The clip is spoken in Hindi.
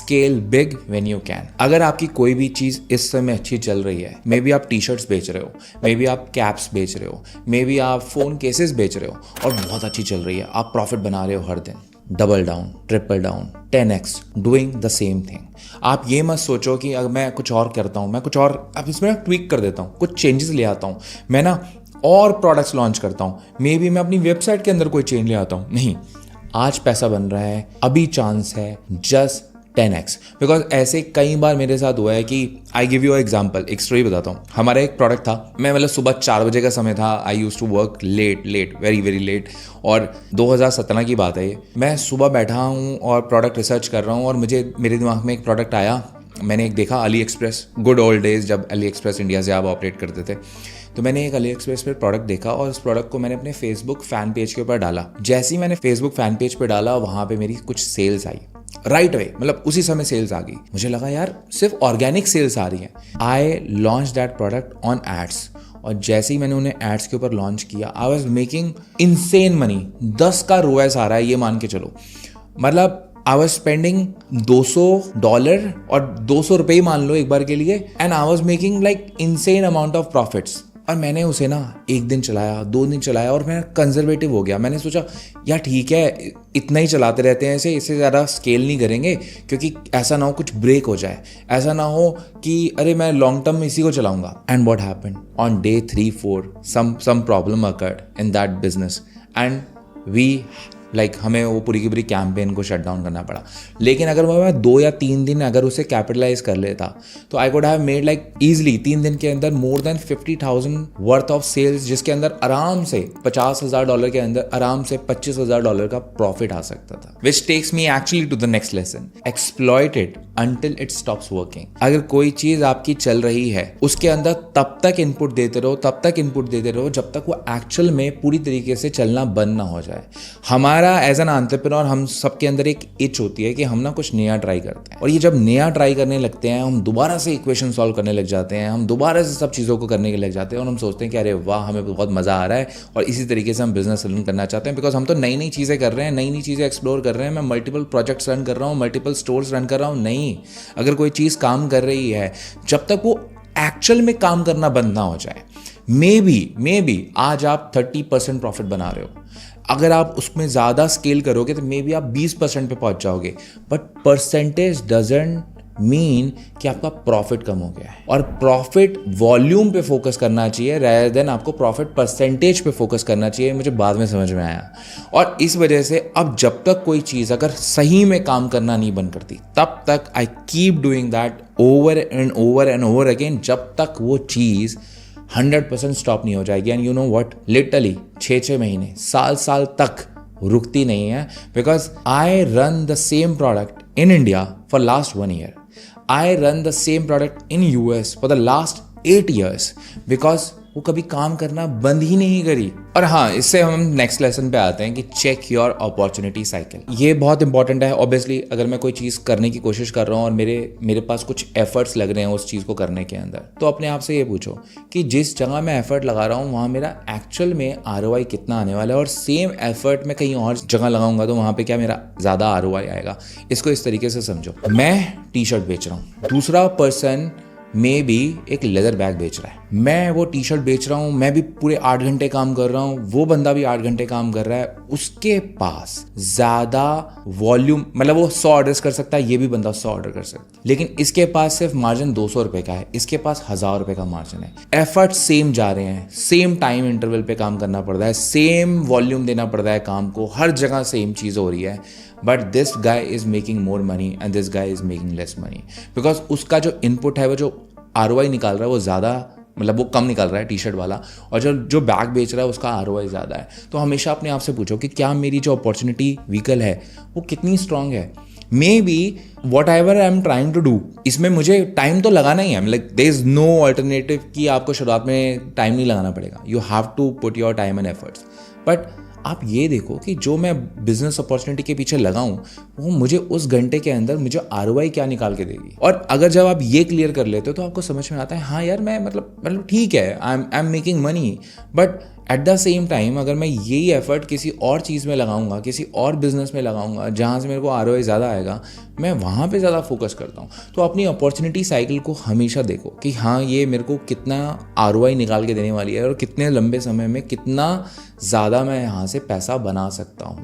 Scale big when you can. अगर आपकी कोई भी चीज इस समय अच्छी चल रही है, मे बी आप टी शर्ट्स बेच रहे हो, मे बी आप कैप्स बेच रहे हो, मे बी आप फोन केसेस बेच रहे हो और बहुत अच्छी चल रही है, आप प्रॉफिट बना रहे हो हर दिन, double down, triple down, 10x doing the same thing. आप ये मत सोचो कि अगर मैं कुछ और करता हूँ, मैं कुछ और अब इसमें ट्वीक कर देता हूँ, कुछ चेंजेस ले आता हूँ, मैं ना और प्रोडक्ट्स लॉन्च करता हूँ, मे बी मैं अपनी वेबसाइट के अंदर कोई चेंज ले आता हूँ। नहीं, आज पैसा बन रहा है, अभी चांस है, जस्ट 10x। बिकॉज ऐसे कई बार मेरे साथ हुआ है कि आई गिव यू एग्जाम्पल, एक स्टोरी बताता हूँ। हमारा एक प्रोडक्ट था, मैं मतलब सुबह 4 बजे का समय था, I use to work late very very late, और 2017 की बात है ये। मैं सुबह बैठा हूँ और प्रोडक्ट रिसर्च कर रहा हूँ और मेरे दिमाग में एक प्रोडक्ट आया। मैंने एक देखा, Ali express, good old days जब अली एक्सप्रेस इंडिया से आप ऑपरेट करते थे। तो मैंने एक अली एक्सप्रेस पे प्रोडक्ट देखा और उस प्रोडक्ट को मैंने अपने फेसबुक फैन पेज के ऊपर डाला। जैसे ही मैंने फेसबुक फैन पेज पे डाला, वहाँ पे मेरी कुछ सेल्स आई राइट वे, मतलब उसी समय सेल्स आ गई। मुझे लगा यार सिर्फ ऑर्गेनिक सेल्स आ रही है। I launch that product on ads, और जैसे ही मैंने उन्हें एड्स के ऊपर लॉन्च किया, I was making insane money. 10 का ROAS आ रहा है, ये मान के चलो। मतलब आई वॉज स्पेंडिंग $200 और ₹200 मान लो एक बार के लिए, and I was making like insane amount of profits. और मैंने उसे ना 1 दिन चलाया, 2 दिन चलाया, और मैं कंजर्वेटिव हो गया। मैंने सोचा यार ठीक है, इतना ही चलाते रहते हैं, इससे ज़्यादा स्केल नहीं करेंगे, क्योंकि ऐसा ना हो कुछ ब्रेक हो जाए, ऐसा ना हो कि अरे मैं लॉन्ग टर्म में इसी को चलाऊंगा। And what happened on day 3-4 some problem occurred in that business, and we हमें वो पूरी की पूरी कैंपेन को शट डाउन करना पड़ा। लेकिन अगर मैं 2 या 3 दिन अगर उसे कैपिटलाइज कर लेता, तो I could have made easily 3 दिन के अंदर more than 50,000 worth of sales, जिसके अंदर आराम से $50,000 के अंदर आराम से $25,000 का प्रॉफिट आ सकता था। Which takes me actually to the next lesson, exploit it until it stops working. अगर कोई चीज आपकी चल रही है, उसके अंदर तब तक इनपुट देते रहो जब तक वो एक्चुअल में पूरी तरीके से चलना बंद ना हो जाए। हमारा एज एन एंटरप्रेन्योर, हम सबके अंदर एक इच होती है कि हम ना कुछ नया ट्राई करते हैं, और ये जब नया ट्राई करने लगते हैं, हम दोबारा से इक्वेशन सॉल्व करने लग जाते हैं, हम दोबारा से सब चीज़ों को करने के लग जाते हैं, और हम सोचते हैं कि अरे वाह, हमें बहुत मज़ा आ रहा है और इसी तरीके से हम बिजनेस रन करना चाहते हैं। बिकॉज हम तो नई नई चीज़ें कर रहे हैं, नई नई चीज़ें एक्सप्लोर कर रहे हैं। मैं मल्टीपल प्रोजेक्ट्स रन कर रहा हूँ, मल्टीपल स्टोर्स रन कर रहा हूँ। नहीं, अगर कोई चीज़ काम कर रही है, जब तक वो एक्चुअल में काम करना बंद ना हो जाए, मे बी आज आप 30% प्रॉफिट बना रहे हो, अगर आप उसमें ज़्यादा स्केल करोगे तो मे बी आप 20% पे पहुंच जाओगे, बट परसेंटेज डजंट मीन कि आपका प्रॉफिट कम हो गया है। और प्रॉफिट वॉल्यूम पे फोकस करना चाहिए rather देन आपको प्रॉफिट परसेंटेज पे फोकस करना चाहिए। मुझे बाद में समझ में आया, और इस वजह से अब जब तक कोई चीज़ अगर सही में काम करना नहीं बंद करती, तब तक I keep doing that over and over again, जब तक वो चीज़ 100% स्टॉप नहीं हो जाएगी। And you know what, literally 6 महीने, साल तक रुकती नहीं है। Because I run the same product in India for last 1 year, I run the same product in US for the last 8 years, because वो कभी काम करना बंद ही नहीं करी। और हाँ, इससे हम नेक्स्ट लेसन पे आते हैं कि चेक योर अपॉर्चुनिटी साइकिल। ये बहुत इंपॉर्टेंट है। ऑब्वियसली अगर मैं कोई चीज़ करने की कोशिश कर रहा हूँ और मेरे पास कुछ एफर्ट्स लग रहे हैं उस चीज़ को करने के अंदर, तो अपने आप से ये पूछो कि जिस जगह मैं एफर्ट लगा रहा हूँ वहाँ मेरा एक्चुअल में ROI कितना आने वाला है, और सेम एफर्ट मैं कहीं और जगह लगाऊंगा तो वहाँ पे क्या मेरा ज़्यादा ROI आएगा। इसको इस तरीके से समझो, मैं टी शर्ट बेच रहा हूँ, दूसरा पर्सन मे भी एक लेदर बैग बेच रहा है, मैं वो टी शर्ट बेच रहा हूँ, मैं भी पूरे 8 घंटे काम कर रहा हूँ, वो बंदा भी 8 घंटे काम कर रहा है, उसके पास ज्यादा वॉल्यूम, मतलब वो 100 ऑर्डर्स कर सकता है, ये भी बंदा 100 ऑर्डर कर सकता है, लेकिन इसके पास सिर्फ मार्जिन 200 रुपए का है, इसके पास 1000 रुपए का मार्जिन है। एफर्ट सेम जा रहे हैं, सेम टाइम इंटरवल पे काम करना पड़ रहा है, सेम वॉल्यूम देना पड़ रहा है काम को, हर जगह सेम चीज हो रही है, but this guy is making more money and this guy is making less money, because उसका जो इनपुट है, वो जो ROI निकाल रहा है वो ज़्यादा, मतलब वो कम निकाल रहा है टी शर्ट वाला, और जो बैग बेच रहा है उसका ROI ज़्यादा है। तो हमेशा अपने आप से पूछो कि क्या मेरी जो अपॉर्चुनिटी व्हीकल है वो कितनी स्ट्रांग है। Maybe whatever I am trying to do, इसमें मुझे टाइम तो लगाना ही है, like there is no alternative कि आपको शुरुआत में टाइम नहीं लगाना पड़ेगा, you have to put your time and efforts. But आप ये देखो कि जो मैं बिजनेस अपॉर्चुनिटी के पीछे लगाऊं वो मुझे उस घंटे के अंदर मुझे ROI क्या निकाल के देगी। और अगर जब आप ये क्लियर कर लेते हो तो आपको समझ में आता है हाँ यार, मैं मतलब ठीक है, I am making money, but at the same time अगर मैं यही एफर्ट किसी और चीज़ में लगाऊंगा, किसी और बिजनेस में लगाऊंगा जहाँ से मेरे को आरओआई ज़्यादा आएगा, मैं वहाँ पे ज़्यादा फोकस करता हूँ। तो अपनी अपॉर्चुनिटी साइकिल को हमेशा देखो कि हाँ ये मेरे को कितना आरओआई निकाल के देने वाली है और कितने लंबे समय में कितना ज़्यादा मैं यहाँ से पैसा बना सकता हूँ।